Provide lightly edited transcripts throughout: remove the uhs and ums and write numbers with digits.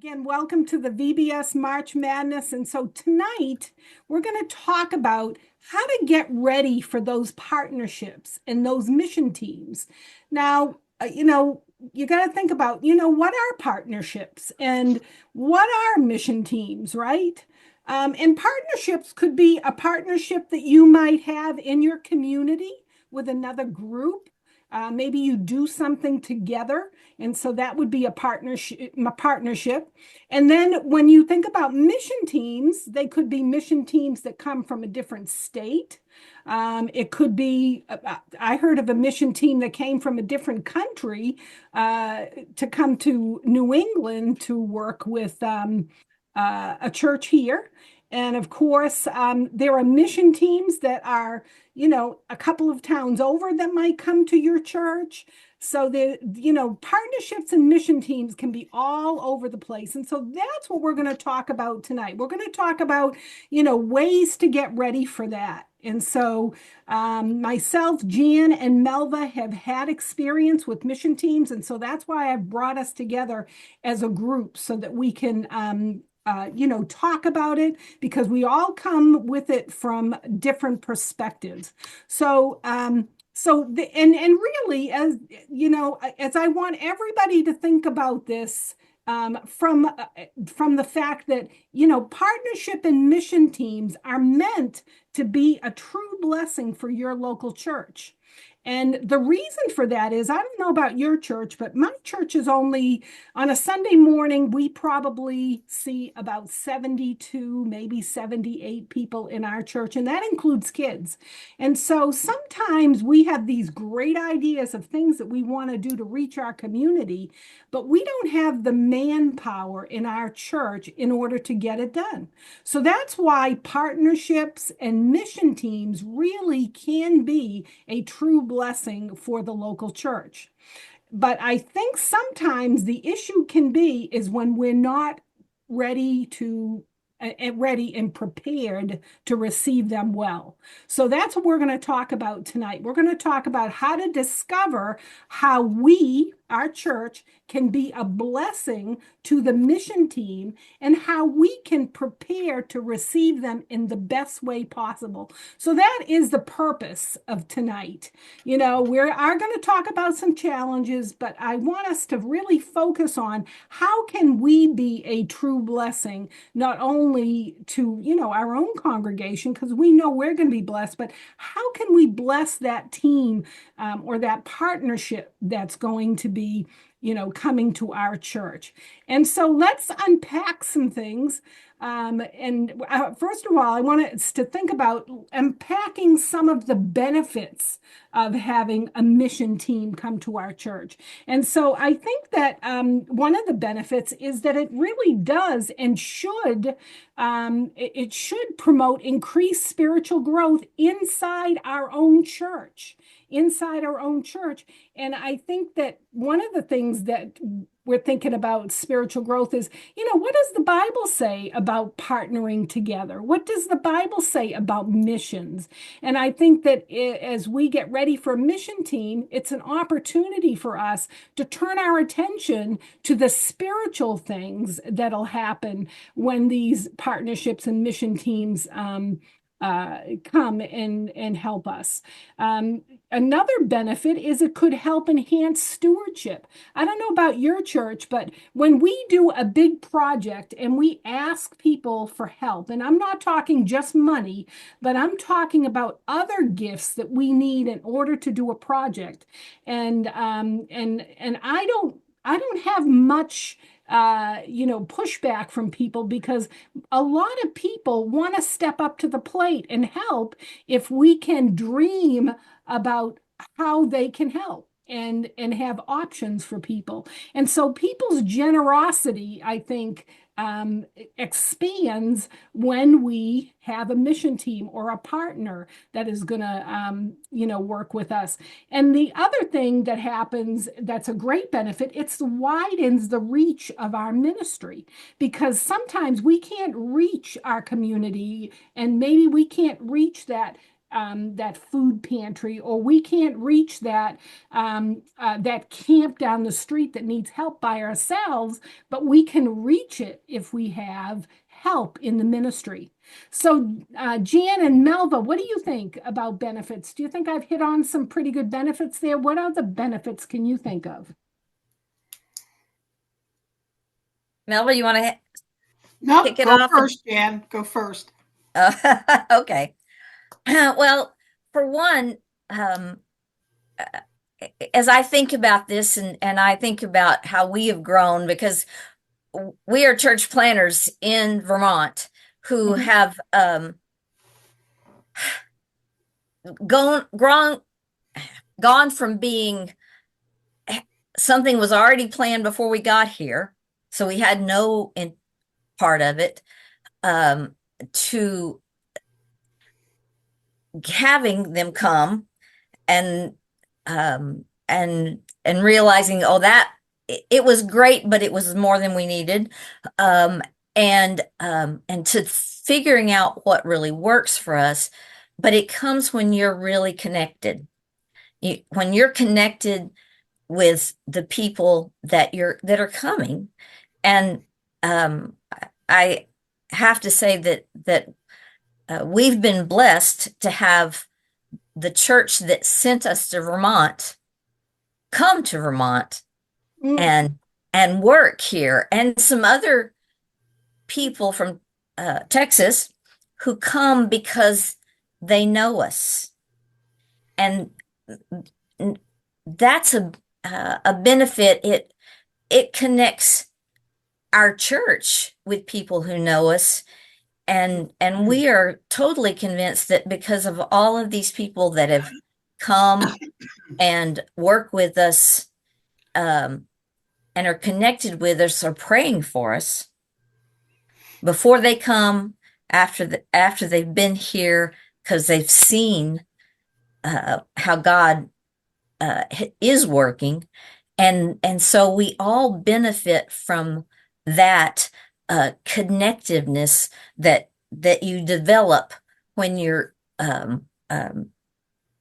Again, welcome to the VBS March Madness. And so tonight we're going to talk about how to get ready for those partnerships and those mission teams. Now, you got to think about, what are partnerships and what are mission teams, right? And partnerships could be a partnership that you might have in your community with another group. Maybe you do something together, and so that would be a partnership. And then when you think about mission teams, they could be mission teams that come from a different state. It could be, I heard of a mission team that came from a different country to come to New England to work with a church here. And of course, there are mission teams that are, a couple of towns over that might come to your church. So partnerships and mission teams can be all over the place. And so that's what we're going to talk about tonight. We're going to talk about, ways to get ready for that. And so myself, Jan, and Melva have had experience with mission teams. And so that's why I've brought us together as a group so that we can talk about it, because we all come with it from different perspectives. So, and really, as as I want everybody to think about this from the fact that partnership and mission teams are meant to be a true blessing for your local church. And the reason for that is, I don't know about your church, but my church is only, on a Sunday morning, we probably see about 72, maybe 78 people in our church, and that includes kids. And so sometimes we have these great ideas of things that we want to do to reach our community, but we don't have the manpower in our church in order to get it done. So that's why partnerships and mission teams really can be a true blessing for the local church. But I think sometimes the issue can be is when we're not ready and prepared to receive them well. So that's what we're going to talk about tonight. We're going to talk about how to discover how we, our church, can be a blessing to the mission team and how we can prepare to receive them in the best way possible. So that is the purpose of tonight. We are going to talk about some challenges, but I want us to really focus on how can we be a true blessing, not only to, our own congregation, because we know we're going to be blessed, but how can we bless that team or that partnership that's going to be coming to our church. And so let's unpack some things. First of all, I want us to think about unpacking some of the benefits of having a mission team come to our church. And so I think that one of the benefits is that it really does and should promote increased spiritual growth inside our own church. And I think that one of the things that we're thinking about spiritual growth is, what does the Bible say about partnering together? What does the Bible say about missions? And I think that as we get ready for a mission team, it's an opportunity for us to turn our attention to the spiritual things that'll happen when these partnerships and mission teams come and help us. Another benefit is it could help enhance stewardship. I don't know about your church, but when we do a big project and we ask people for help, and I'm not talking just money, but I'm talking about other gifts that we need in order to do a project. And I don't have much pushback from people, because a lot of people want to step up to the plate and help if we can dream about how they can help and have options for people. And so people's generosity, I think, expands when we have a mission team or a partner that is going to, work with us. And the other thing that happens that's a great benefit, it widens the reach of our ministry, because sometimes we can't reach our community, and maybe we can't reach that that food pantry, or we can't reach that camp down the street that needs help by ourselves, but we can reach it if we have help in the ministry. So, Jan and Melva, what do you think about benefits? Do you think I've hit on some pretty good benefits there? What other benefits can you think of? Melva, you want to Nope, kick it go off? first, Jan. Go first. Okay. Well, for one, um, as I think about this and I think about how we have grown, because we are church planners in Vermont who Mhm. have gone grown, gone from being something was already planned before we got here, so we had no part of it, um, to having them come and and realizing, oh, that it was great, but it was more than we needed, um, and to figuring out what really works for us. But it comes when you're really connected. When you're connected with the people that are coming, and I have to say that we've been blessed to have the church that sent us to Vermont come to Vermont Mm, and work here, and some other people from Texas who come because they know us, and that's a benefit. It connects our church with people who know us, and we are totally convinced that because of all of these people that have come and work with us, um, and are connected with us or praying for us before they come, after they've been here, because they've seen how God is working, and so we all benefit from that connectiveness that you develop when you're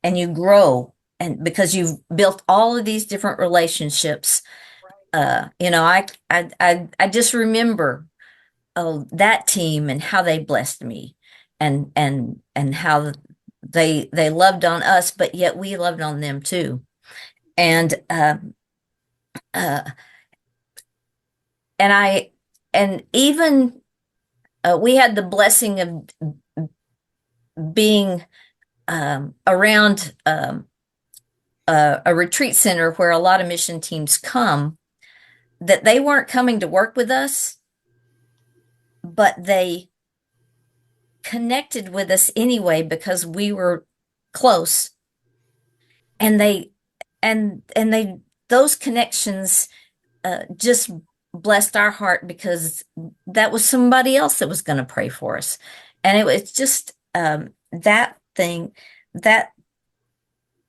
and you grow, and because you've built all of these different relationships. I just remember, oh, that team and how they blessed me, and how they loved on us, but yet we loved on them too. And uh, and I and even we had the blessing of being around a retreat center where a lot of mission teams come, that they weren't coming to work with us, but they connected with us anyway because we were close, and they those connections just blessed our heart, because that was somebody else that was going to pray for us. And it was just that thing that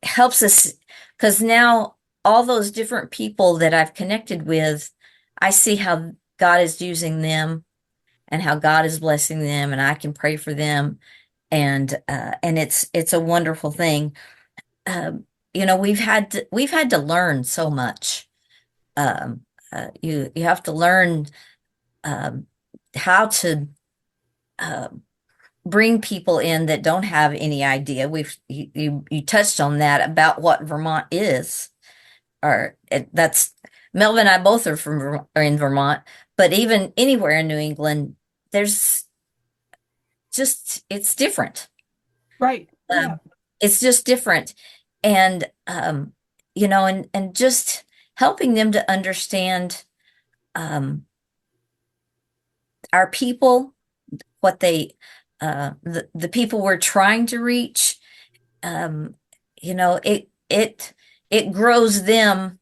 helps us, because now all those different people that I've connected with, I see how God is using them and how God is blessing them, and I can pray for them, and it's a wonderful thing. We've had to learn so much. Um, you have to learn um, how to uh, bring people in that don't have any idea. You touched on that about what Vermont is, or that's Melvin and I both are in Vermont, but even anywhere in New England, there's just it's different. right. Yeah. Um, it's just different, and and just helping them to understand um, our people, what the people we're trying to reach. um, it grows them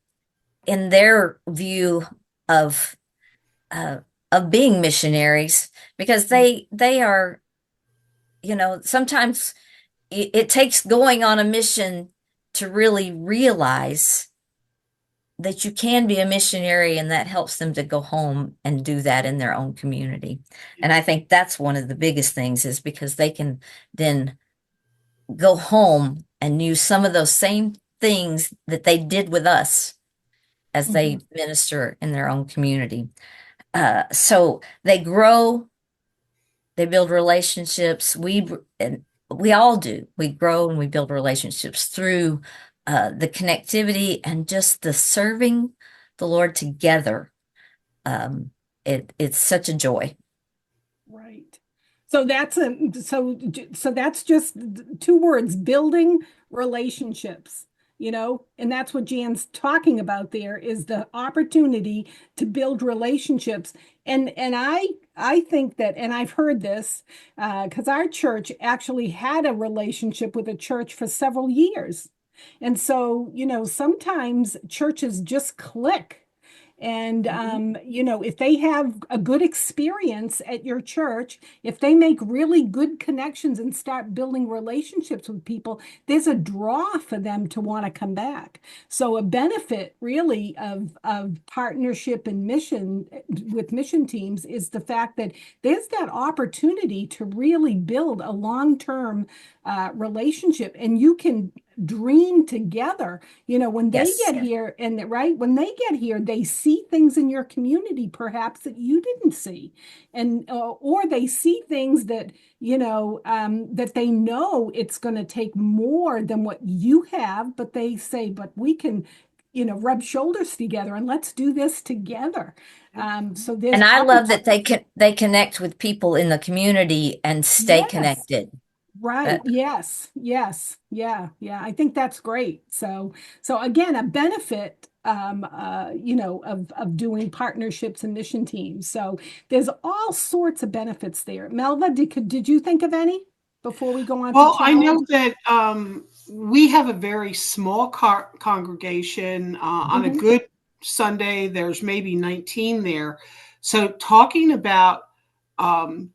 in their view of uh, being missionaries, because they are, sometimes it takes going on a mission to really realize that you can be a missionary, and that helps them to go home and do that in their own community. And I think that's one of the biggest things, is because they can then go home and use some of those same things that they did with us as they Mhm. minister in their own community. So they grow, they build relationships. And we all do. We grow and we build relationships through the connectivity and just the serving the Lord together. Um, it's such a joy. Right. So that's just two words, building relationships, and that's what Jan's talking about there is the opportunity to build relationships. And I think that, and I've heard this, because our church actually had a relationship with a church for several years. And so, sometimes churches just click. And, Mhm. if they have a good experience at your church, if they make really good connections and start building relationships with people, there's a draw for them to want to come back. So a benefit really of partnership and mission with mission teams is the fact that there's that opportunity to really build a long-term relationship, and you can dream together. When they Yes. get here, and right when they get here, they see things in your community perhaps that you didn't see, and or they see things that that they know it's going to take more than what you have, but they say, but we can rub shoulders together and let's do this together. So there's And I love opportunity. that they connect with people in the community and stay Yes. connected. Right. That Yes. Yes. Yeah. Yeah. I think that's great. So again, a benefit, of doing partnerships and mission teams. So there's all sorts of benefits there. Melva, did you think of any before we go on to Well, I challenge? know that we have a very small congregation. On a Mhm. good Sunday, there's maybe 19 there. So, talking about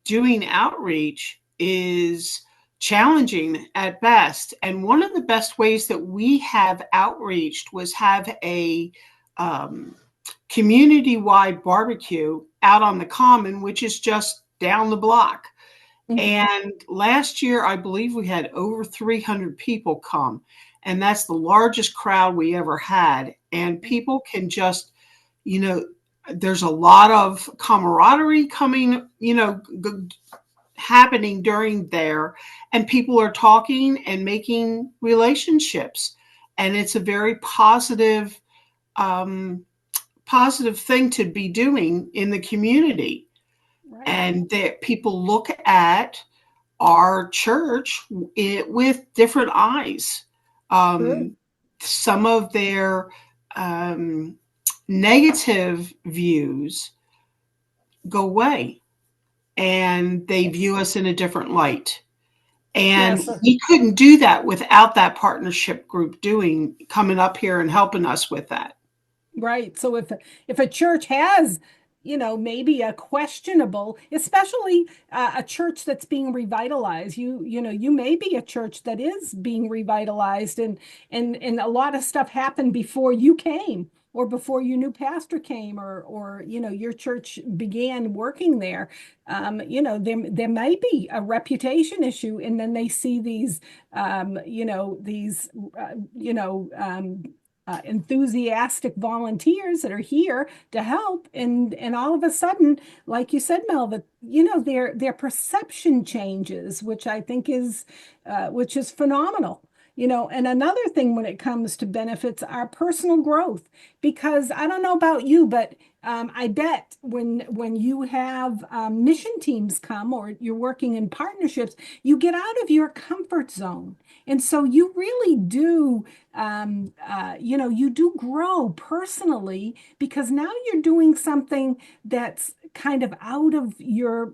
doing outreach is challenging at best. And one of the best ways that we have outreached was have a um, community wide barbecue out on the common, which is just down the block. Mhm. And last year, I believe we had over 300 people come. And that's the largest crowd we ever had. And people can just, you know, there's a lot of camaraderie coming, happening during there. And people are talking and making relationships. And it's a very um, positive thing to be doing in the community. Right. And that people look at our church with different eyes. True. Um, some of their um, negative views go away and they view us in a different light. And Yes. we couldn't do that without that partnership group coming up here and helping us with that. Right. So if a church has, maybe a questionable, especially a church that's being revitalized, you may be a church that is being revitalized, and a lot of stuff happened before you came or before your new pastor came, or your church began working there. There might be a reputation issue, and then they see these these enthusiastic volunteers that are here to help, and all of a sudden, like you said, Melva, their perception changes, which I think is which is phenomenal. And another thing when it comes to benefits are personal growth, because I don't know about you, but I bet when you have mission teams come, or you're working in partnerships, you get out of your comfort zone, and so you really do you do grow personally, because now you're doing something that's kind of out of your,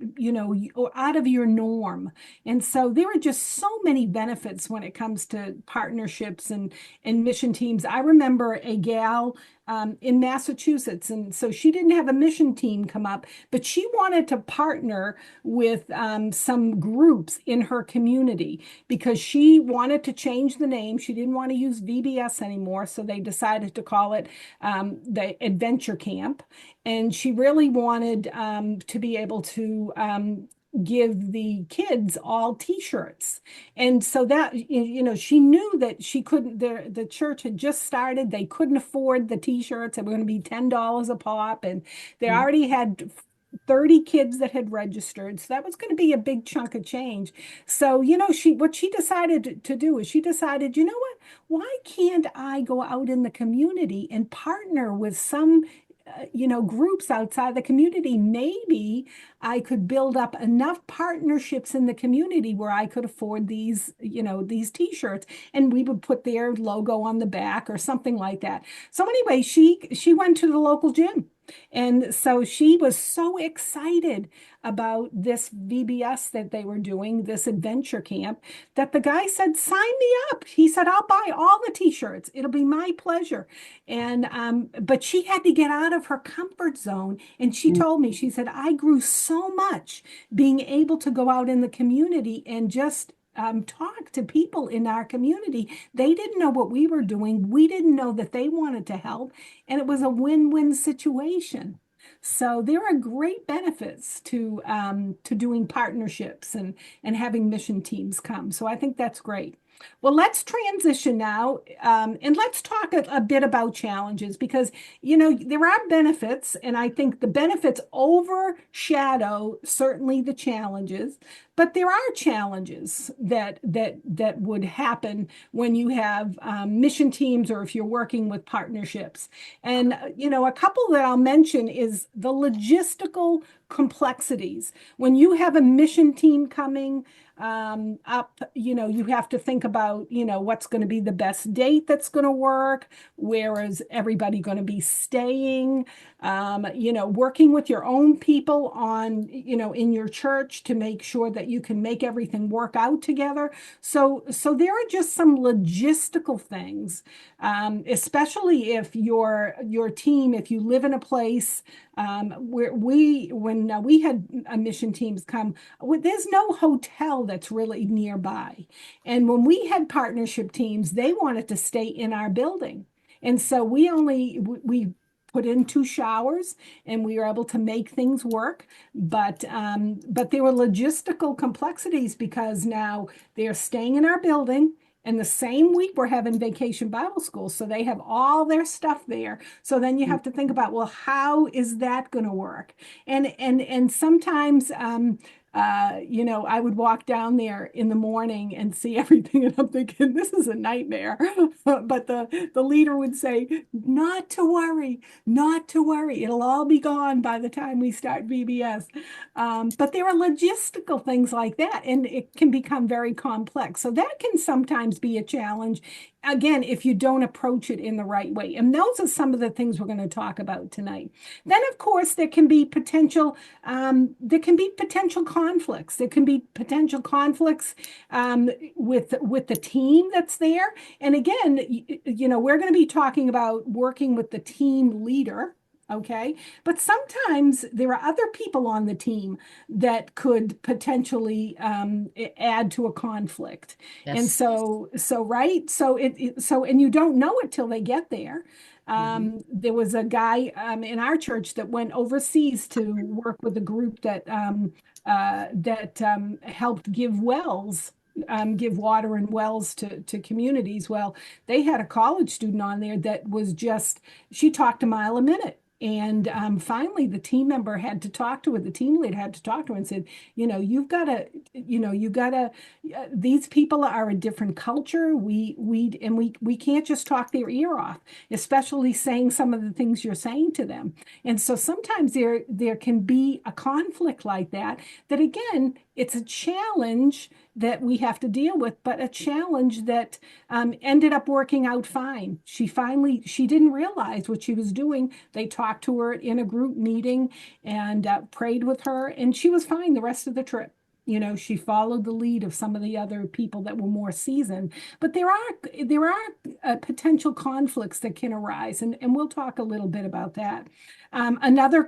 or out of your norm. And so there are just so many benefits when it comes to partnerships and mission teams. I remember a gal in Massachusetts, and so she didn't have a mission team come up, but she wanted to partner with some groups in her community because she wanted to change the name. She didn't want to use VBS anymore, so they decided to call it the Adventure Camp. And she really wanted to be able to give the kids all t-shirts. And so that, she knew that she couldn't, the church had just started. They couldn't afford the t-shirts. They were going to be $10 a pop. And they already had 30 kids that had registered. So that was going to be a big chunk of change. So, what she decided to do is she decided, you know what? Why can't I go out in the community and partner with some groups outside the community? Maybe I could build up enough partnerships in the community where I could afford these t-shirts, and we would put their logo on the back or something like that. So anyway, she went to the local gym. And so she was so excited about this VBS that they were doing, this adventure camp, that the guy said, "Sign me up." He said, "I'll buy all the t-shirts. It'll be my pleasure." And but she had to get out of her comfort zone. And she told me, she said, "I grew so much being able to go out in the community and just talk to people in our community. They didn't know what we were doing. We didn't know that they wanted to help. And it was a win-win situation." So there are great benefits to doing partnerships and having mission teams come. So I think that's great. Well, let's transition now, and let's talk a bit about challenges, because there are benefits, and I think the benefits overshadow certainly the challenges. But there are challenges that would happen when you have mission teams, or if you're working with partnerships. And a couple that I'll mention is the logistical complexities. When you have a mission team coming up, you have to think about, what's going to be the best date that's going to work. Where is everybody going to be staying? Working with your own people on, in your church to make sure that you can make everything work out together. So there are just some logistical things, especially if your team, if you live in a place where when we had mission teams come, there's no hotel that's really nearby. And when we had partnership teams, they wanted to stay in our building. And so we put in 2 showers, and we were able to make things work. But there were logistical complexities, because now they're staying in our building. And the same week we're having Vacation Bible School. So they have all their stuff there. So then you have to think about, well, how is that going to work? And sometimes I would walk down there in the morning and see everything, and I'm thinking, this is a nightmare. But the leader would say, not to worry, not to worry. It'll all be gone by the time we start VBS. But there are logistical things like that, and it can become very complex. So that can sometimes be a challenge, again, if you don't approach it in the right way. And those are some of the things we're going to talk about tonight. Then, of course, there can be potential conflicts. There can be potential conflicts with the team that's there. And again, we're going to be talking about working with the team leader. Okay. But sometimes there are other people on the team that could potentially add to a conflict. And Yes. right. And you don't know it till they get there. There was a guy in our church that went overseas to work with a group that helped give wells, give water and wells to communities. Well, they had a college student on there that was she talked a mile a minute. And finally, the team member had to talk to her. The team lead had to talk to her and said, you've got to, these people are a different culture. We can't just talk their ear off, especially saying some of the things you're saying to them. And so sometimes there can be a conflict like that, again, it's a challenge that we have to deal with, but a challenge that ended up working out fine. She didn't realize what she was doing. They talked to her in a group meeting and prayed with her, and she was fine the rest of the trip. She followed the lead of some of the other people that were more seasoned. But there are potential conflicts that can arise, and we'll talk a little bit about that. Another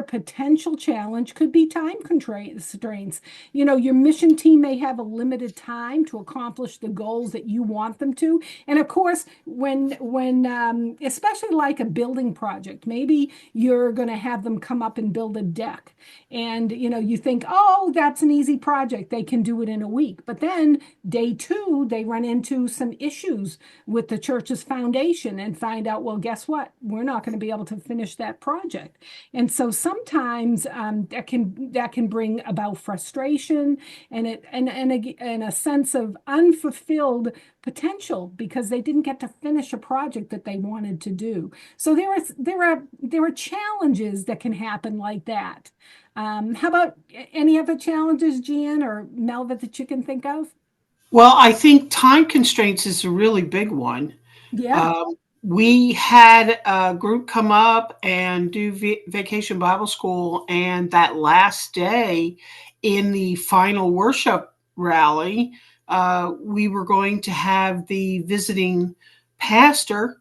potential challenge could be time constraints. Your mission team may have a limited time to accomplish the goals that you want them to. And of course, when especially like a building project, maybe you're going to have them come up and build a deck. And you think, oh, that's an easy project. They can do it in a week. But then day two, they run into some issues with the church's foundation and find out, well, guess what? We're not going to be able to finish that project. And so sometimes that can bring about frustration and a sense of unfulfilled potential because they didn't get to finish a project that they wanted to do. So there are challenges that can happen like that. How about any other challenges, Jan or Melva, that you can think of? Well, I think time constraints is a really big one. Yeah. We had a group come up and do Vacation Bible School, and that last day in the final worship rally, we were going to have the visiting pastor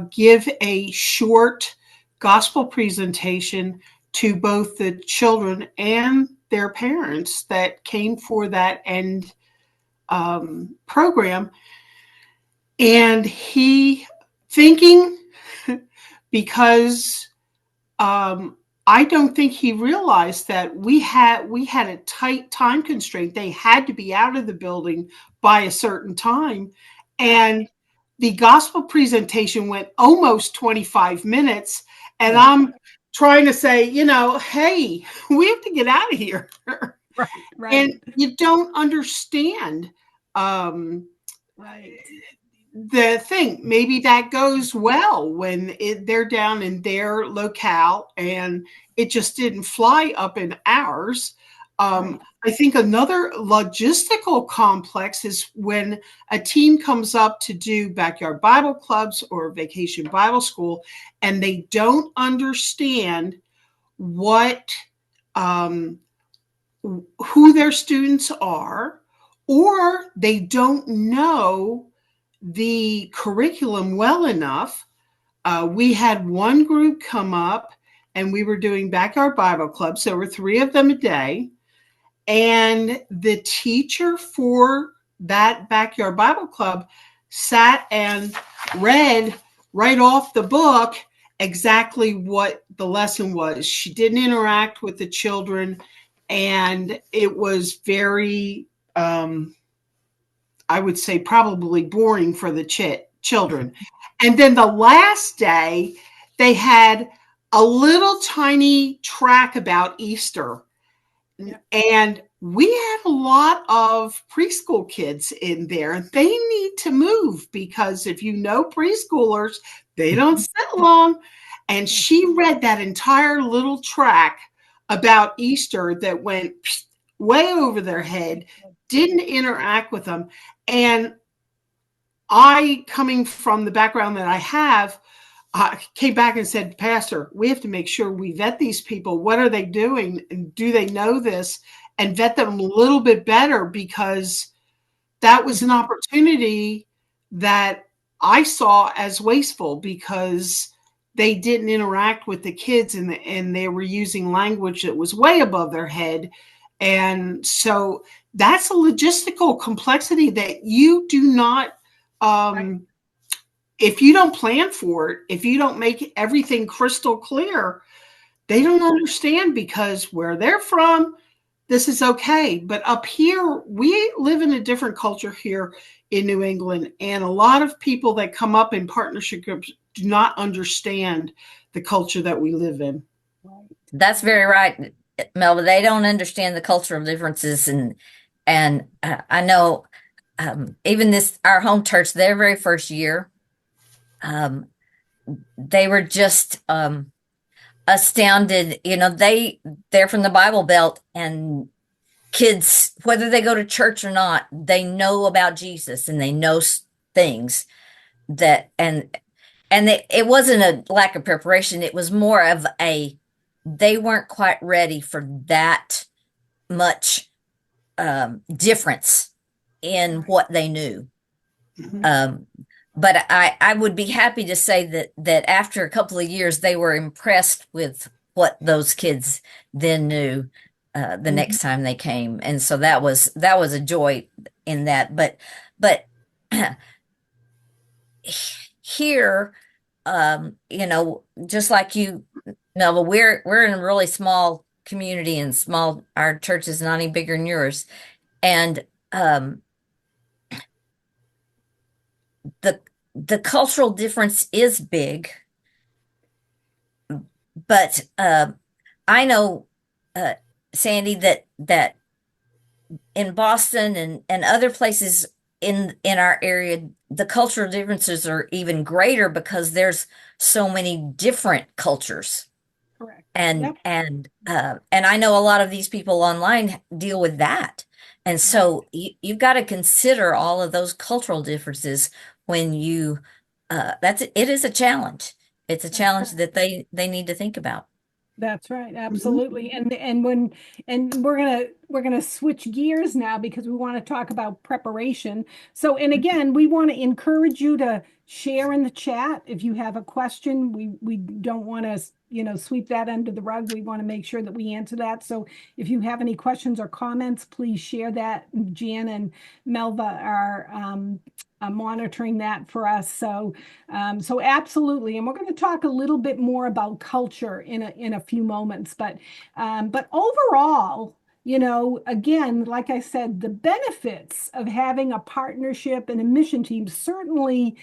give a short gospel presentation to both the children and their parents that came for that end program. And he thinking because I don't think he realized that we had a tight time constraint. They had to be out of the building by a certain time, and the gospel presentation went almost 25 minutes, and I'm trying to say, hey, we have to get out of here. Right, right. And you don't understand Right. the thing. Maybe that goes well when they're down in their locale and it just didn't fly up in ours. Right. I think another logistical complex is when a team comes up to do backyard Bible clubs or vacation Bible school, and they don't understand what who their students are, or they don't know the curriculum well enough. We had one group come up and we were doing backyard Bible clubs. There were 3 of them a day. And the teacher for that backyard Bible club sat and read right off the book exactly what the lesson was. She didn't interact with the children, and it was very, I would say, probably boring for the children. And then the last day, they had a little tiny track about Easter. Yeah. And we had a lot of preschool kids in there. They need to move because if you know preschoolers, they don't sit long. And she read that entire little track about Easter that went way over their head, didn't interact with them. And I, coming from the background that I have, came back and said, Pastor, we have to make sure we vet these people. What are they doing? And do they know this? And vet them a little bit better, because that was an opportunity that I saw as wasteful because they didn't interact with the kids and they were using language that was way above their head. And so that's a logistical complexity that you do not, if you don't plan for it, if you don't make everything crystal clear, they don't understand, because where they're from, this is okay. But up here, we live in a different culture here in New England. And a lot of people that come up in partnership groups do not understand the culture that we live in. That's very right, Melva. They don't understand the cultural differences. And I know even our home church, their very first year, they were just astounded. They're from the Bible Belt, and kids, whether they go to church or not, they know about Jesus and they know things it wasn't a lack of preparation. It was more of they weren't quite ready for that much difference in what they knew. Mhm. But I would be happy to say that after a couple of years, they were impressed with what those kids then knew the Mhm. next time they came, and so that was a joy in that. But here, just like you, Melva, we're in a really small community and small. Our church is not any bigger than yours, and um, the the cultural difference is big, but I know, uh, Sandy, that in Boston and other places in our area, the cultural differences are even greater because there's so many different cultures. Correct. And Yep. and I know a lot of these people online deal with that. And Right. so you've got to consider all of those cultural differences when it is a challenge. It's a That's challenge right. that they need to think about. That's right, Mhm. absolutely. And we're gonna switch gears now because we want to talk about preparation. So, and again, we want to encourage you to share in the chat if you have a question. We don't want to, sweep that under the rug. We want to make sure that we answer that. So if you have any questions or comments, please share that. Jan and Melva are monitoring that for us. So absolutely, and we're going to talk a little bit more about culture in a few moments. But overall, again, like I said, the benefits of having a partnership and a mission team certainly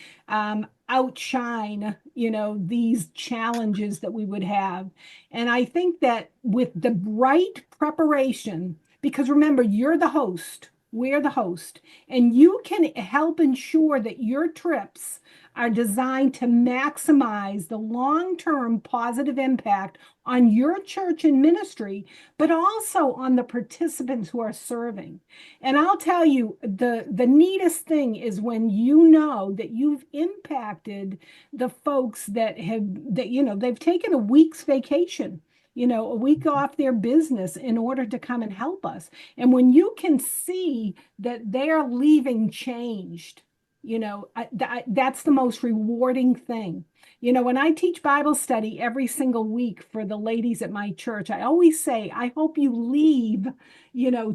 outshine, these challenges that we would have. And I think that with the right preparation, because remember, you're the host. We're the host, and you can help ensure that your trips are designed to maximize the long-term positive impact on your church and ministry, but also on the participants who are serving. And I'll tell you, the neatest thing is when you know that you've impacted the folks they've taken a week's vacation, a week off their business in order to come and help us. And when you can see that they're leaving changed, that's the most rewarding thing. When I teach Bible study every single week for the ladies at my church, I always say, I hope you leave,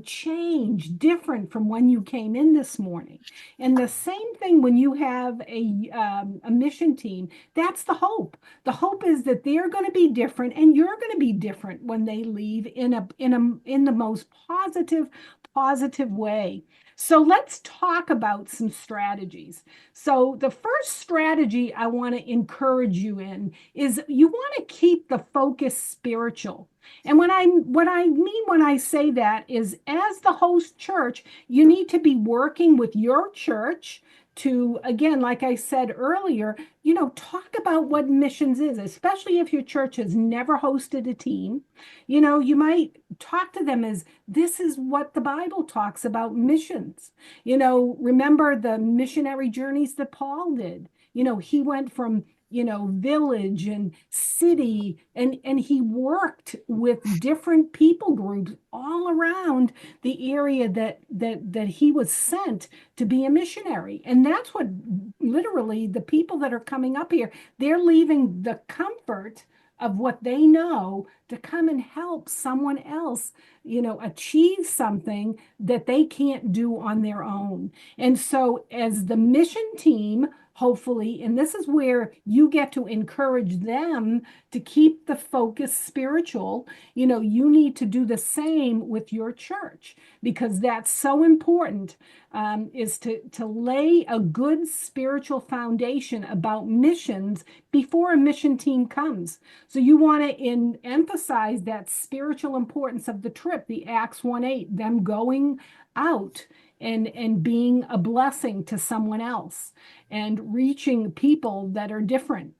change different from when you came in this morning. And the same thing when you have a mission team, that's the hope. The hope is that they're going to be different and you're going to be different when they leave in the most positive way. So let's talk about some strategies. So the first strategy I want to encourage you in is you want to keep the focus spiritual. And what I mean when I say that is as the host church, you need to be working with your church to, again, like I said earlier, talk about what missions is, especially if your church has never hosted a team. You might talk to them as this is what the Bible talks about missions. Remember the missionary journeys that Paul did. He went from village and city, and he worked with different people groups all around the area that he was sent to be a missionary. And that's what literally the people that are coming up here, they're leaving the comfort of what they know to come and help someone else, achieve something that they can't do on their own. And so, as the mission team, hopefully, and this is where you get to encourage them to keep the focus spiritual, you need to do the same with your church because that's so important, is to lay a good spiritual foundation about missions before a mission team comes. So you want to emphasize that spiritual importance of the trip, the Acts 1:8, them going out and being a blessing to someone else and reaching people that are different.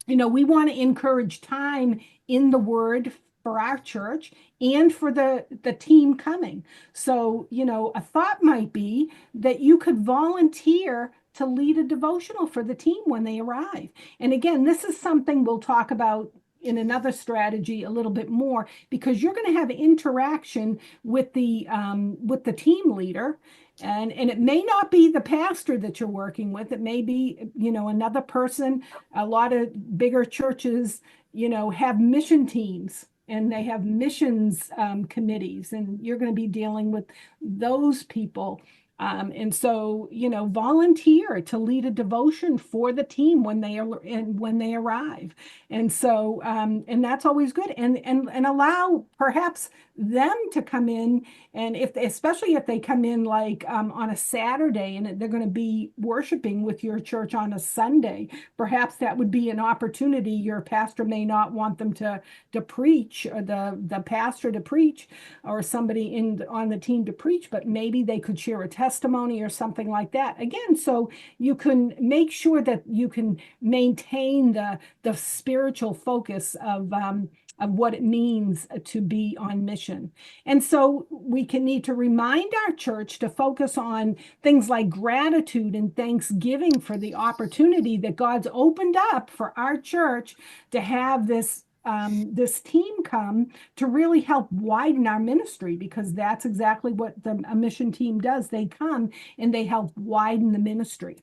We want to encourage time in the word for our church and for the team coming. So, a thought might be that you could volunteer to lead a devotional for the team when they arrive. And again, this is something we'll talk about in another strategy a little bit more, because you're going to have interaction with the team leader. And it may not be the pastor that you're working with. It may be, another person. A lot of bigger churches, have mission teams, and they have missions committees, and you're going to be dealing with those people. And so, volunteer to lead a devotion for the team when they are and when they arrive. And so, and that's always good. And allow perhaps them to come in, and especially if they come in like on a Saturday, and they're going to be worshiping with your church on a Sunday, perhaps that would be an opportunity. Your pastor may not want them to preach, or the pastor to preach, or somebody on the team to preach, but maybe they could share a testimony or something like that. Again, so you can make sure that you can maintain the spiritual focus of what it means to be on mission. And so we can need to remind our church to focus on things like gratitude and thanksgiving for the opportunity that God's opened up for our church to have this team come to really help widen our ministry, because that's exactly what a mission team does. They come and they help widen the ministry.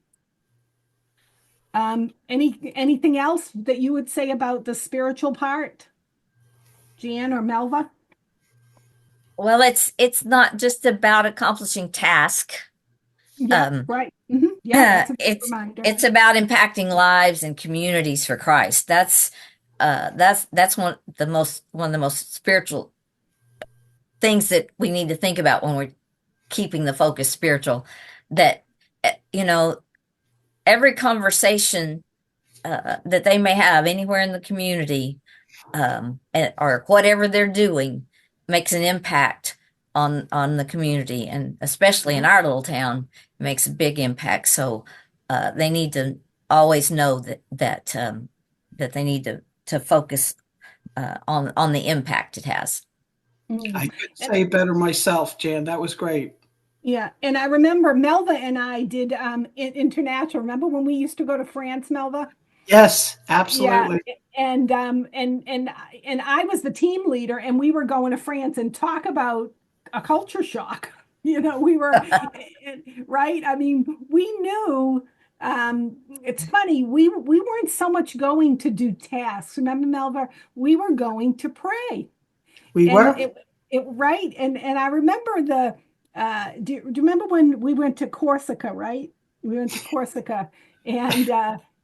Anything else that you would say about the spiritual part, Jan or Melva? Well, it's not just about accomplishing task. Yeah, right. Yeah, that's a good reminder. It's about impacting lives and communities for Christ. That's one of the most spiritual things that we need to think about when we're keeping the focus spiritual. That every conversation that they may have anywhere in the community, or whatever they're doing, makes an impact on the community, and especially in our little town, it makes a big impact. So they need to always know that they need to focus on the impact it has. I could say better myself, Jan. That was great. Yeah, and I remember Melva and I did international. Remember when we used to go to France, Melva? Yes, Yeah, absolutely. and I was the team leader, and we were going to France, and talk about a culture shock. We were right. I mean, we knew. It's funny. We weren't so much going to do tasks. Remember, Melva? We were going to pray. We And were. it right. And I remember do you remember when we went to Corsica, right? We went to Corsica, and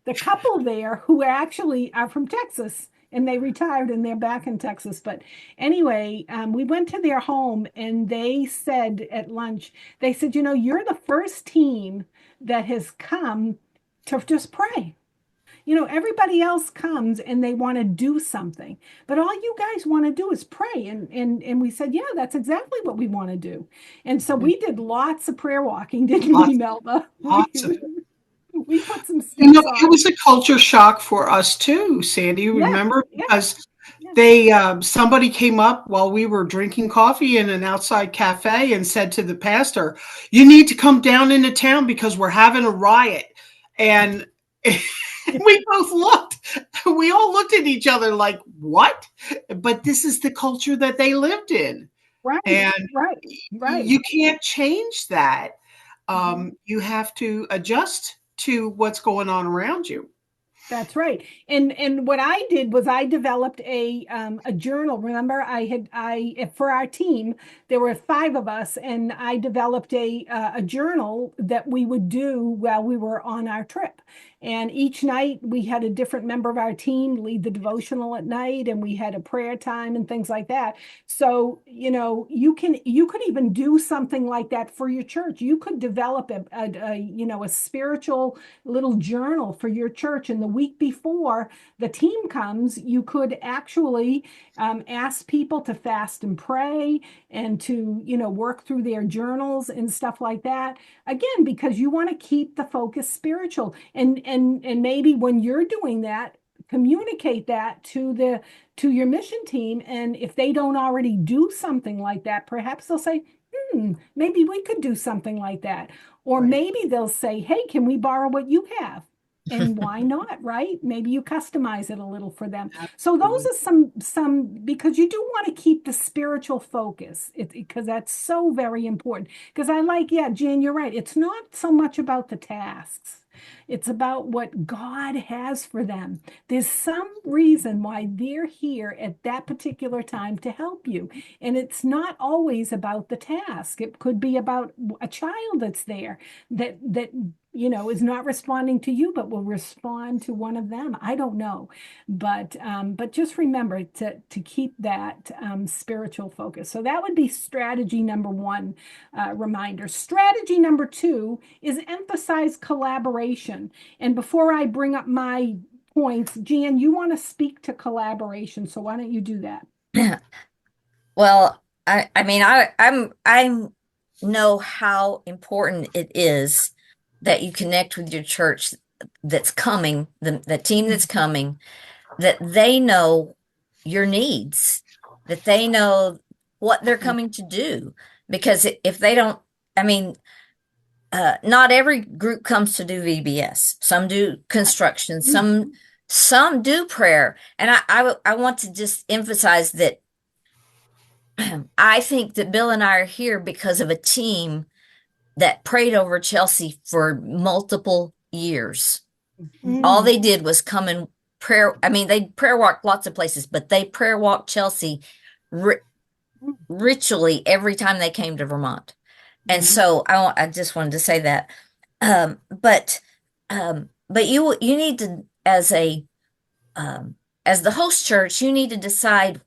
the couple there, who actually are from Texas, and they retired and they're back in Texas. But anyway, we went to their home, and they said at lunch, they said, you're the first team that has come to just pray. Everybody else comes and they want to do something, but all you guys want to do is pray. And we said, yeah, that's exactly what we want to do. And so we did lots of prayer walking, didn't we, Lots, Melba? lots of it. We put some steps on. It was a culture shock for us too, Sandy. You Yeah, remember? yeah, Because yeah. somebody came up while we were drinking coffee in an outside cafe and said to the pastor, "You need to come down into town because we're having a riot." And we both looked. We all looked at each other like, "What?" But this is the culture that they lived in, Right, and right, right. you can't change that. You have to adjust to what's going on around you. That's right. And what I did was I developed a journal. Remember, for our team, there were 5 of us, and I developed a journal that we would do while we were on our trip. And each night we had a different member of our team lead the devotional at night, and we had a prayer time and things like that. So, you could even do something like that for your church. You could develop a spiritual little journal for your church, and the week before the team comes, you could actually ask people to fast and pray, and to work through their journals and stuff like that, again, because you want to keep the focus spiritual. And maybe when you're doing that, communicate that to your mission team, and if they don't already do something like that, perhaps they'll say, maybe we could do something like that. Or Right. maybe they'll say, hey, can we borrow what you have? And why not, right? Maybe you customize it a little for them. So those Absolutely. are some because you do want to keep the spiritual focus, because that's so very important. Because I like, yeah, Jan, you're right. It's not so much about the tasks. It's about what God has for them. There's some reason why they're here at that particular time to help you. And it's not always about the task. It could be about a child that's there that is not responding to you, but will respond to one of them. I don't know, but just remember to keep that spiritual focus. So that would be strategy number one. Reminder. Strategy number two is emphasize collaboration. And before I bring up my points, Jan, you want to speak to collaboration, so why don't you do that? Well, I mean, I know how important it is that you connect with your church that's coming, the team that's coming, that they know your needs, that they know what they're coming to do. Because if they don't, I mean, not every group comes to do VBS. Some do construction, some do prayer. And I want to just emphasize that I think that Bill and I are here because of a team that prayed over Chelsea for multiple years. All Mm. they did was come and prayer. I mean, they prayer walked lots of places, but they prayer walked Chelsea ri ritually every time they came to Vermont. And Mhm. so I just wanted to say that. But you need to, as the host church, you need to decide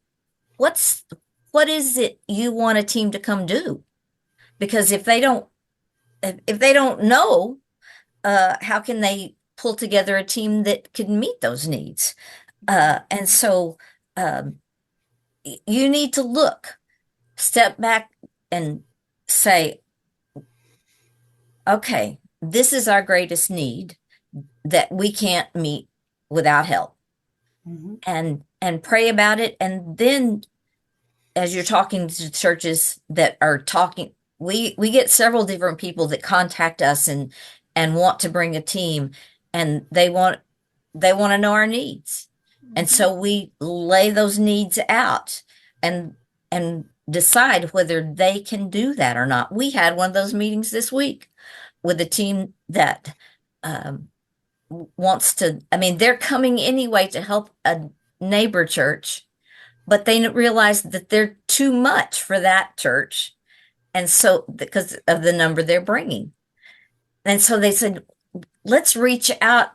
what's what is it you want a team to come do? Because if they don't know, how can they pull together a team that can meet those needs? And so um, you need to step back and say, okay, this is our greatest need that we can't meet without help, Mhm. and pray about it. And then as you're talking to churches that are talking, we get several different people that contact us and want to bring a team, and they want to know our needs. And Mhm. so we lay those needs out and decide whether they can do that or not. We had one of those meetings this week with a team that um, wants to, I mean, they're coming anyway to help a neighbor church, but they realize that they're too much for that church. And so, because of the number they're bringing. And so they said, let's reach out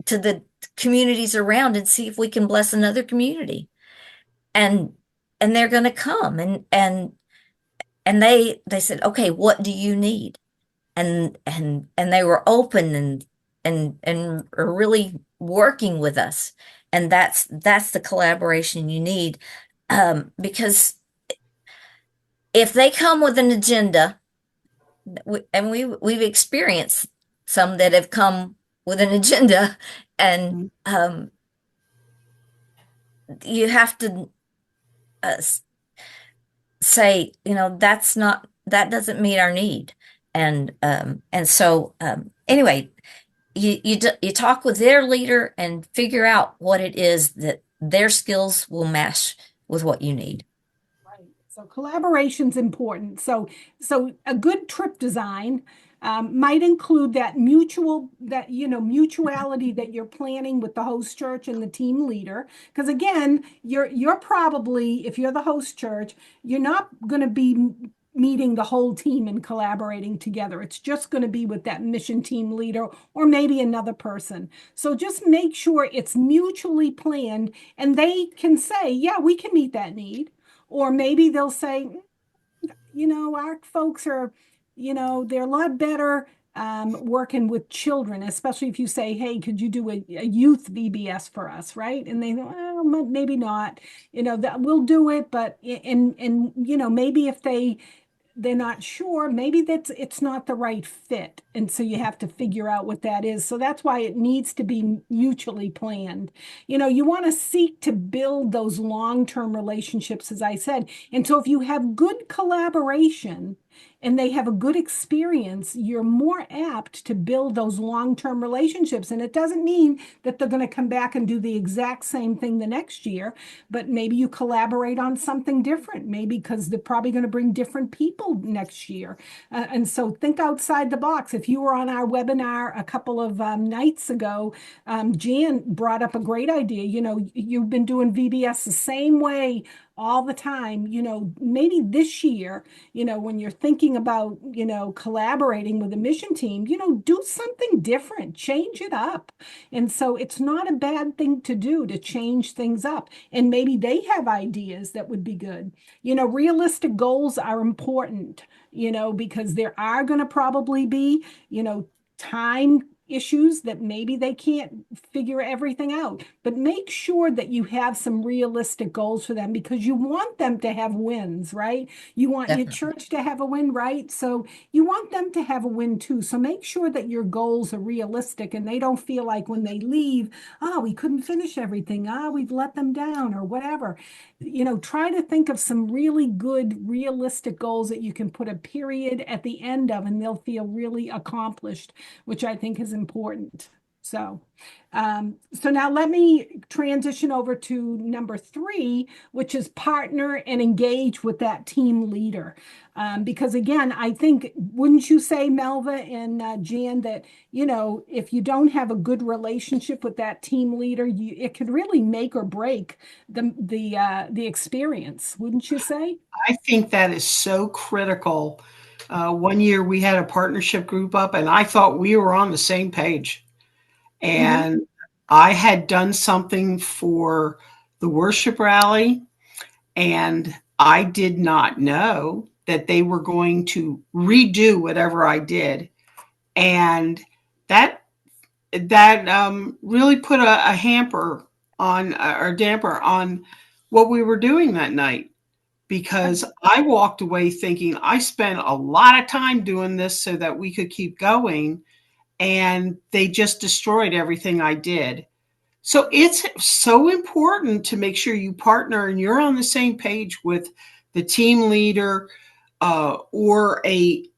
to the communities around and see if we can bless another community. And they're going to come and they said, okay, what do you need? And they were open and are really working with us. And that's the collaboration you need. Because if they come with an agenda, and we've experienced some that have come with an agenda, and Mhm. you have to uh, say, that doesn't meet our need. And so anyway, you talk with their leader and figure out what it is that their skills will match with what you need. Right. So collaboration's important. So a good trip design might include mutuality that you're planning with the host church and the team leader. Because again, you're probably, if you're the host church, you're not going to be meeting the whole team and collaborating together. It's just going to be with that mission team leader or maybe another person. So just make sure it's mutually planned and they can say, yeah, we can meet that need. Or maybe they'll say, our folks are, they're a lot better working with children, especially if you say, hey, could you do a youth VBS for us, right? And they go, well, maybe not, that we'll do it, but and maybe if they're not sure, maybe it's not the right fit. And so you have to figure out what that is. So that's why it needs to be mutually planned. You want to seek to build those long-term relationships, as I said. And so if you have good collaboration and they have a good experience, you're more apt to build those long-term relationships. And it doesn't mean that they're going to come back and do the exact same thing the next year, but maybe you collaborate on something different, maybe because they're probably going to bring different people next year. And so think outside the box. If you were on our webinar a couple of nights ago, Jan brought up a great idea. You've been doing VBS the same way all the time. Maybe this year, when you're thinking about, collaborating with a mission team, do something different, change it up. And so it's not a bad thing to do, to change things up. And maybe they have ideas that would be good. Realistic goals are important, because there are going to probably be, time issues that maybe they can't figure everything out. But make sure that you have some realistic goals for them, because you want them to have wins, right? You want your Definitely. church to have a win, right? So you want them to have a win too. So make sure that your goals are realistic and they don't feel like when they leave, oh, we couldn't finish everything. We've let them down or whatever. Try to think of some really good, realistic goals that you can put a period at the end of, and they'll feel really accomplished, which I think is important. So now let me transition over to number 3, which is partner and engage with that team leader. Because again, I think, wouldn't you say, Melva and Jan, that, if you don't have a good relationship with that team leader, it could really make or break the experience, wouldn't you say? I think that is so critical. One year we had a partnership group up, and I thought we were on the same page. Mm-hmm. And I had done something for the worship rally, and I did not know that they were going to redo whatever I did. And that really put a hamper on, or damper on, what we were doing that night, because I walked away thinking I spent a lot of time doing this so that we could keep going, and they just destroyed everything I did. So it's so important to make sure you partner and you're on the same page with the team leader, or a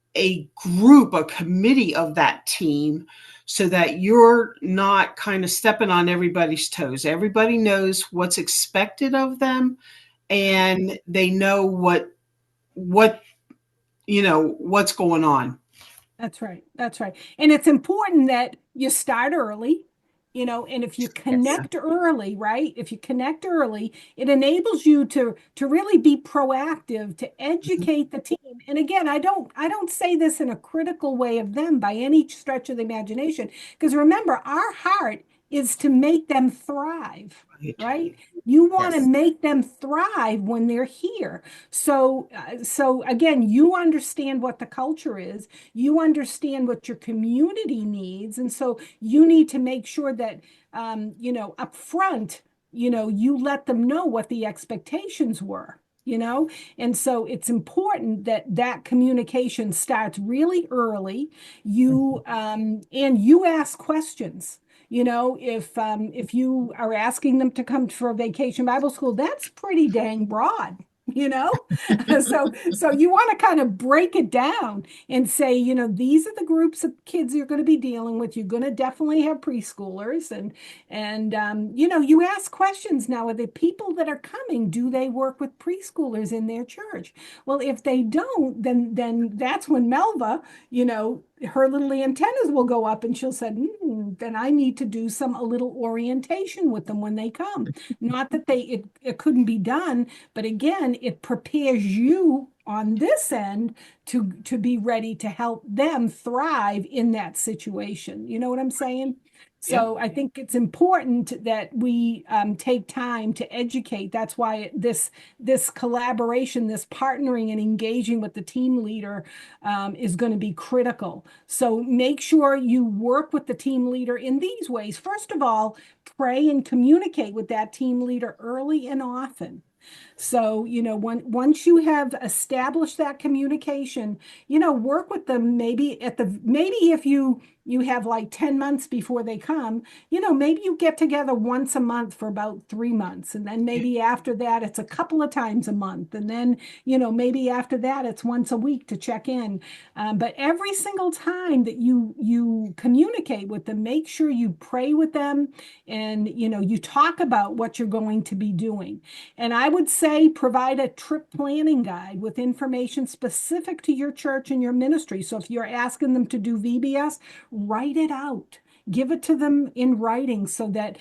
group, a committee of that team, so that you're not kind of stepping on everybody's toes. Everybody knows what's expected of them, and they know what what's going on. That's right. That's right. And it's important that you start early, and if you Yes. connect early, right? If you connect early, it enables you to really be proactive, to Mhm. educate the team. And again, I don't say this in a critical way of them by any stretch of the imagination, because remember, our heart is to make them thrive, Right. right? You want to Yes. make them thrive when they're here. So again, you understand what the culture is, you understand what your community needs, and so you need to make sure that up front, you let them know what the expectations were. And so it's important that that communication starts really early. Mhm. You ask questions. If you are asking them to come for a vacation Bible school, that's pretty dang broad. you know so you want to kind of break it down and say, these are the groups of kids you're going to be dealing with. You're going to definitely have preschoolers, and you ask questions. Now, are the people that are coming, do they work with preschoolers in their church? Well, if they don't, then that's when Melva, her little antennas will go up, and she'll say, then I need to do a little orientation with them when they come. Not that it couldn't be done, but again, it prepares you on this end to be ready to help them thrive in that situation. You know what I'm saying? Yep. So I think it's important that we take time to educate. That's why this collaboration, this partnering and engaging with the team leader is going to be critical. So make sure you work with the team leader in these ways. First of all, pray and communicate with that team leader early and often. So, once you have established that communication, work with them maybe if you have like 10 months before they come, maybe you get together once a month for about 3 months. And then Yeah. maybe after that, it's a couple of times a month. And then, maybe after that, it's once a week to check in. But every single time that you communicate with them, make sure you pray with them and, you talk about what you're going to be doing. And I would say provide a trip planning guide with information specific to your church and your ministry. So if you're asking them to do VBS, write it out. Give it to them in writing so that,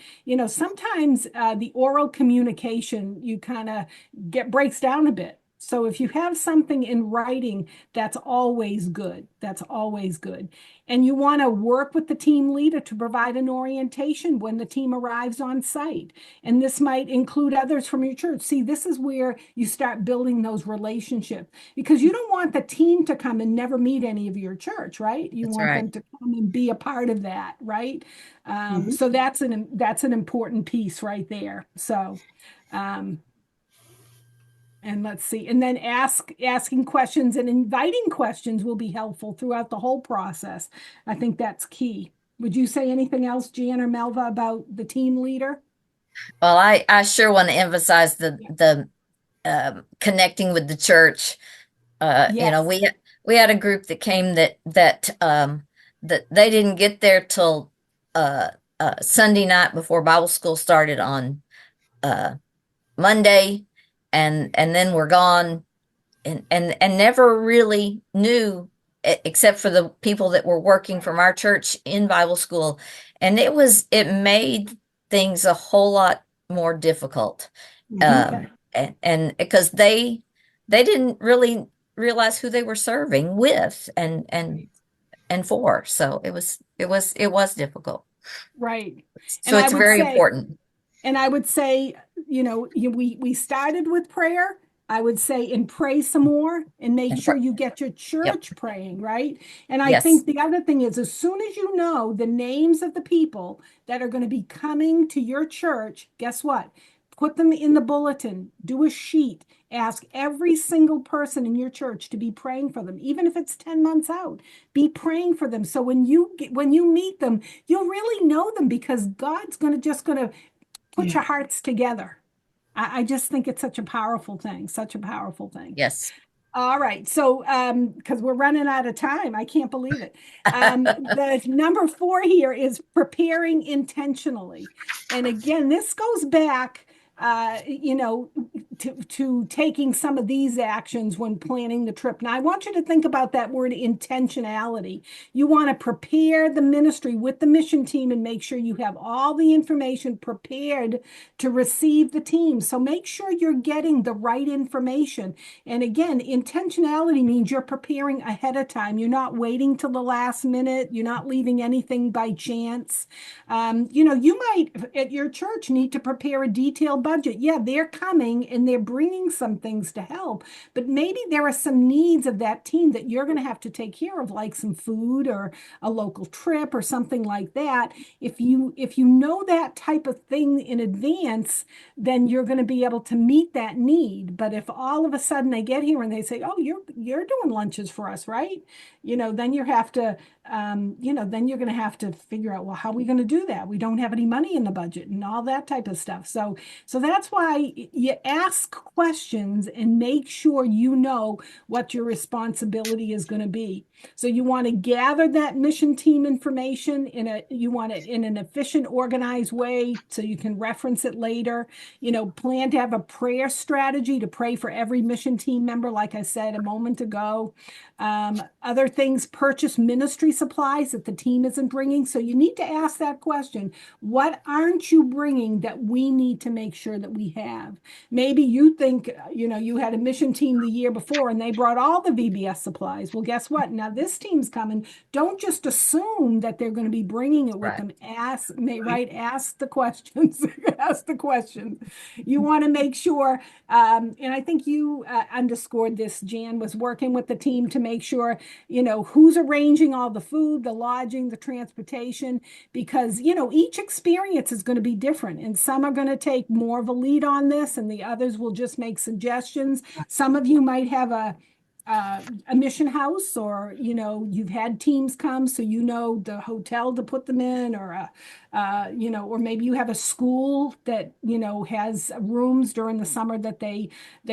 sometimes the oral communication you kind of get breaks down a bit. So if you have something in writing, that's always good. That's always good. And you want to work with the team leader to provide an orientation when the team arrives on site. And this might include others from your church. See, this is where you start building those relationships because you don't want the team to come and never meet any of your church, right? You That's want right. them to come and be a part of that, right? Mhm. So that's an important piece right there. So, um, and let's see, and then asking questions and inviting questions will be helpful throughout the whole process. I think that's key. Would you say anything else, Jan or Melva, about the team leader? Well, I sure want to emphasize the connecting with the church. Yes. We had a group that came that they didn't get there till uh, Sunday night before Bible school started on uh, Monday, and then we're gone, and never really knew except for the people that were working from our church in Bible school, and it made things a whole lot more difficult, Okay. and because they didn't really realize who they were serving with and for, so it was difficult. Right. And So I it's would very say, important. And I would say, we started with prayer. I would say, and pray some more and make And sure for, you get your yep, church praying, right? And I yes, think the other thing is, as soon as you know the names of the people that are going to be coming to your church, guess what? Put them in the bulletin, do a sheet, ask every single person in your church to be praying for them, even if it's 10 months out. Be praying for them. So when you meet them, you'll really know them because God's going to put Yeah. your hearts together. I just think it's such a powerful thing, such a powerful thing. yes. All right. So, because we're running out of time, I can't believe it. The number 4 here is preparing intentionally. And again, this goes back, to taking some of these actions when planning the trip. Now, I want you to think about that word intentionality. You want to prepare the ministry with the mission team and make sure you have all the information prepared to receive the team. So make sure you're getting the right information. And again, intentionality means you're preparing ahead of time. You're not waiting till the last minute. You're not leaving anything by chance. You might at your church need to prepare a detailed budget. Yeah, they're coming and they're bringing some things to help, but maybe there are some needs of that team that you're going to have to take care of, like some food or a local trip or something like that. If you know that type of thing in advance, then you're going to be able to meet that need. But if all of a sudden they get here and they say, "Oh, you're doing lunches for us, right?" Then you have to, then you're going to have to figure out, well, how are we going to do that? We don't have any money in the budget and all that type of stuff. So that's why you ask questions and make sure you know what your responsibility is going to be. So you want to gather that mission team information you want it in an efficient, organized way so you can reference it later. Plan to have a prayer strategy to pray for every mission team member, like I said a moment ago. Other things, purchase ministry supplies that the team isn't bringing. So you need to ask that question. What aren't you bringing that we need to make sure that we have? Maybe you think, you had a mission team the year before and they brought all the VBS supplies. Well, guess what? Now this team's coming. Don't just assume that they're going to be bringing it with Right. them. Right. Ask the questions. Ask the questions. You want to make sure, and I think you underscored this, Jan, was working with the team to make sure, who's arranging all the food, the lodging, the transportation, because, each experience is going to be different. And some are going to take more of a lead on this, and the others will just make suggestions. Some of you might have a mission house, or you've had teams come, so the hotel to put them in, or or maybe you have a school that has rooms during the summer that they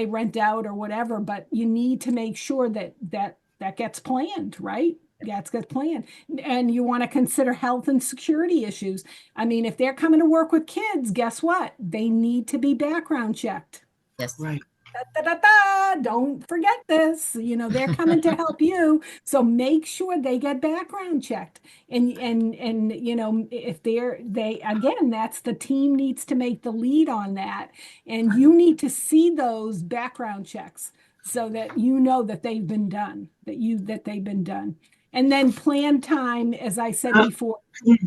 rent out or whatever. But you need to make sure that gets planned, right? That's gets planned. And you want to consider health and security issues. I mean, if they're coming to work with kids, guess what? They need to be background checked. Yes. Right. Da, da, da, da. Don't forget this. They're coming to help you. So make sure they get background checked. And if they again, that's the team needs to make the lead on that. And you need to see those background checks so that that they've been done, that they've been done. And then plan time, as I said before,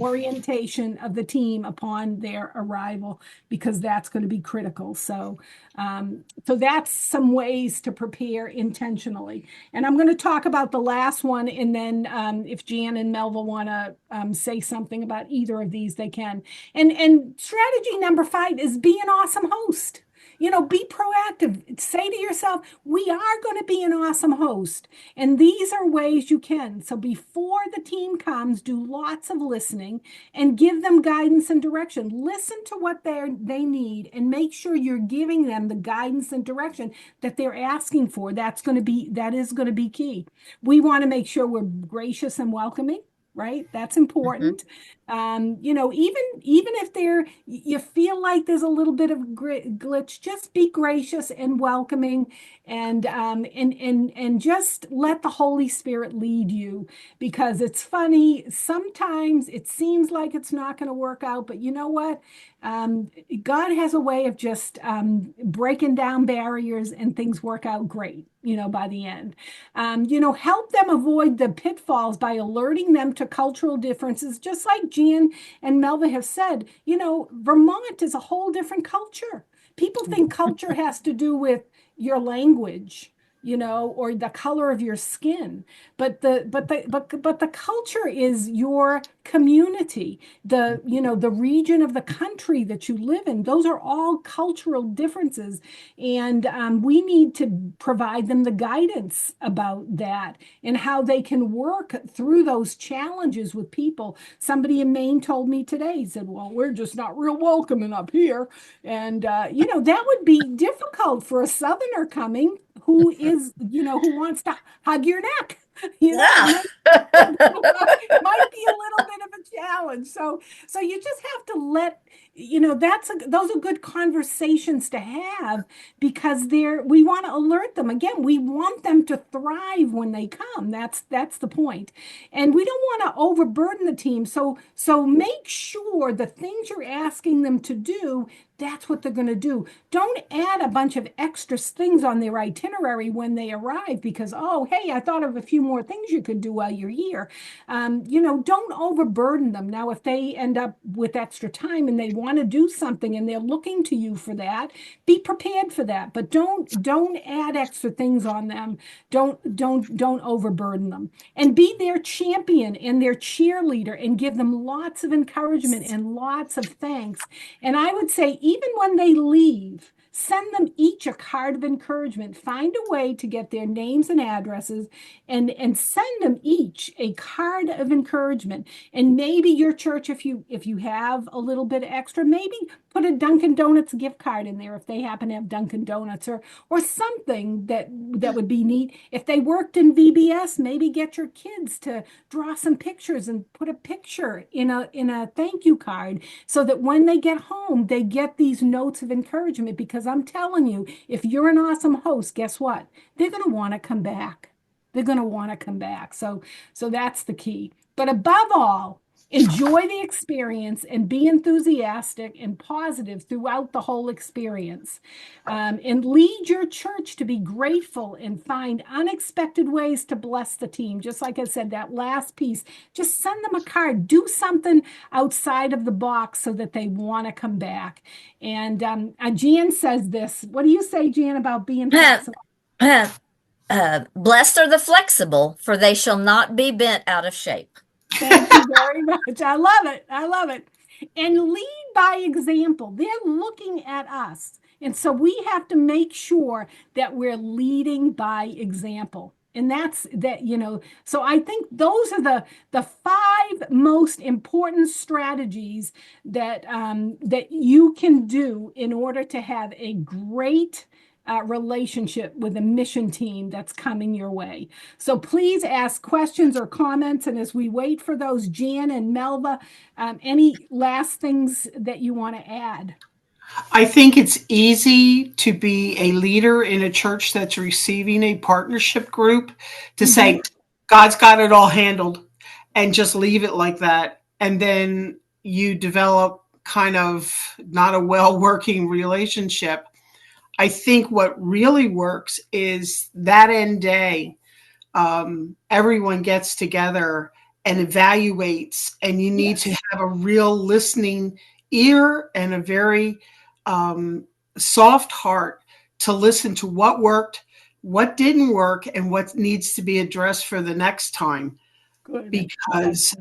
orientation of the team upon their arrival, because that's going to be critical. So that's some ways to prepare intentionally. And I'm going to talk about the last one, and then if Jan and Melva want to say something about either of these, they can. And strategy number 5 is be an awesome host. Be proactive. Say to yourself, we are going to be an awesome host. And these are ways you can. So before the team comes, do lots of listening and give them guidance and direction. Listen to what they need and make sure you're giving them the guidance and direction that they're asking for. That is going to be key. We want to make sure we're gracious and welcoming. Right? That's important. Even if you feel like there's a little bit of glitch, just be gracious and welcoming, and just let the Holy Spirit lead you, because it's funny. Sometimes it seems like it's not going to work out, but you know what? God has a way of just breaking down barriers, and things work out great, by the end. Help them avoid the pitfalls by alerting them to cultural differences, just like Jan and Melva have said. Vermont is a whole different culture. People think culture has to do with your language, or the color of your skin. But the culture is your community, the region of the country that you live in. Those are all cultural differences. And we need to provide them the guidance about that and how they can work through those challenges with people. Somebody in Maine told me today, he said, well, we're just not real welcoming up here. And, that would be difficult for a Southerner coming who wants to hug your neck. Yeah. Might be a little bit of a challenge. So you just have to those are good conversations to have, because we want to alert them. Again, we want them to thrive when they come. That's the point. And we don't want to overburden the team. So make sure the things you're asking them to do, that's what they're going to do. Don't add a bunch of extra things on their itinerary when they arrive because, oh, hey, I thought of a few more things you could do while you're here. Don't overburden them. Now, if they end up with extra time and they want to do something and they're looking to you for that, be prepared for that. But don't add extra things on them. Don't overburden them. And be their champion and their cheerleader, and give them lots of encouragement and lots of thanks. And I would say, even when they leave, send them each a card of encouragement. Find a way to get their names and addresses, and send them each a card of encouragement. And maybe your church, if you have a little bit extra, maybe put a Dunkin' Donuts gift card in there if they happen to have Dunkin' Donuts, or something that would be neat. If they worked in VBS, maybe get your kids to draw some pictures and put a picture in a thank you card, so that when they get home, they get these notes of encouragement. Because I'm telling you, if you're an awesome host, guess what? They're going to want to come back. They're going to want to come back. So that's the key. But above all, enjoy the experience and be enthusiastic and positive throughout the whole experience. And lead your church to be grateful and find unexpected ways to bless the team. Just like I said, that last piece, just send them a card. Do something outside of the box so that they want to come back. And Jan says this. What do you say, Jan, about being flexible? Blessed are the flexible, for they shall not be bent out of shape. Thank you very much. I love it. I love it. And lead by example. They're looking at us. And so we have to make sure that we're leading by example. And that's that, so I think those are the five most important strategies that you can do in order to have a great relationship with a mission team that's coming your way. So please ask questions or comments. And as we wait for those, Jan and Melva, any last things that you want to add? I think it's easy to be a leader in a church that's receiving a partnership group to say, God's got it all handled, and just leave it like that. And then you develop kind of not a well working relationship. I think what really works is that end day, everyone gets together and evaluates, and you need to have a real listening ear and a very soft heart to listen to what worked, what didn't work, and what needs to be addressed for the next time. Good. Because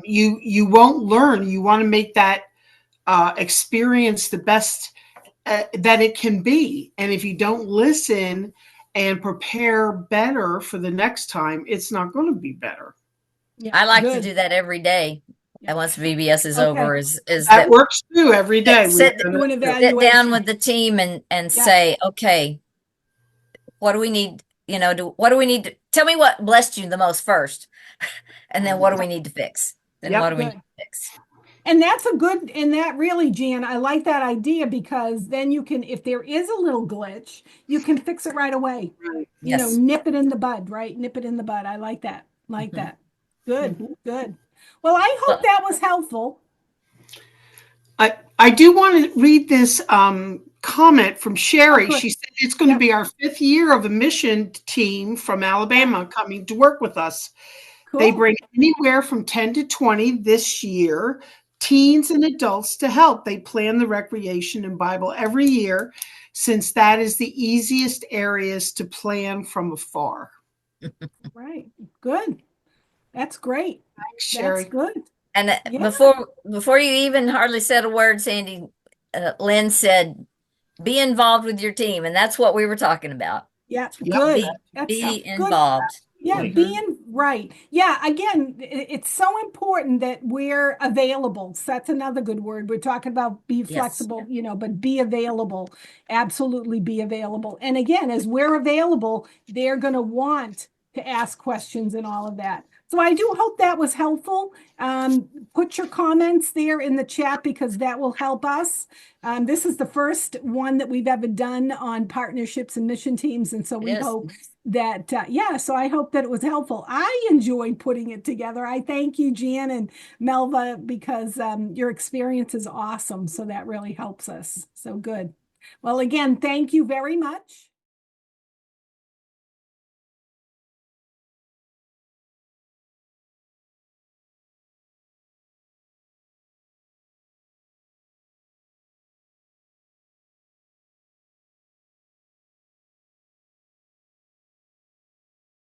you won't learn. You want to make that experience the best that it can be. And if you don't listen and prepare better for the next time, it's not going to be better. Yeah, I like to do that every day. And once VBS is over, is that works too every day. Sit down with the team and say, okay, what do we need? What do we need to tell me what blessed you the most first? And then what do we need to fix? Then what do we need to fix? And that's and that really, Jan, I like that idea, because then you can, if there is a little glitch, you can fix it right away. Yes. Nip it in the bud, right? Nip it in the bud. I like that. That. Good, good. Well, I hope that was helpful. I do want to read this comment from Sherry. She said it's going to be our 5th year of a mission team from Alabama coming to work with us. Cool. They bring anywhere from 10 to 20 this year, teens and adults to help. They plan the recreation and Bible every year, since that is the easiest areas to plan from afar. Right. Good. That's great. Thanks, Sherry. That's good. And before you even hardly said a word, Sandy, Lynn said, be involved with your team. And that's what we were talking about. Yeah, good. Be involved. Yeah, being right. Yeah, again, it's so important that we're available. So that's another good word. We're talking about be flexible, but be available. Absolutely be available. And again, as we're available, they're going to want to ask questions and all of that. So I do hope that was helpful. Put your comments there in the chat, because that will help us. This is the first one that we've ever done on partnerships and mission teams. And so we hope that, so I hope that it was helpful. I enjoyed putting it together. I thank you, Jan and Melva, because your experience is awesome. So that really helps us. So good. Well, again, thank you very much.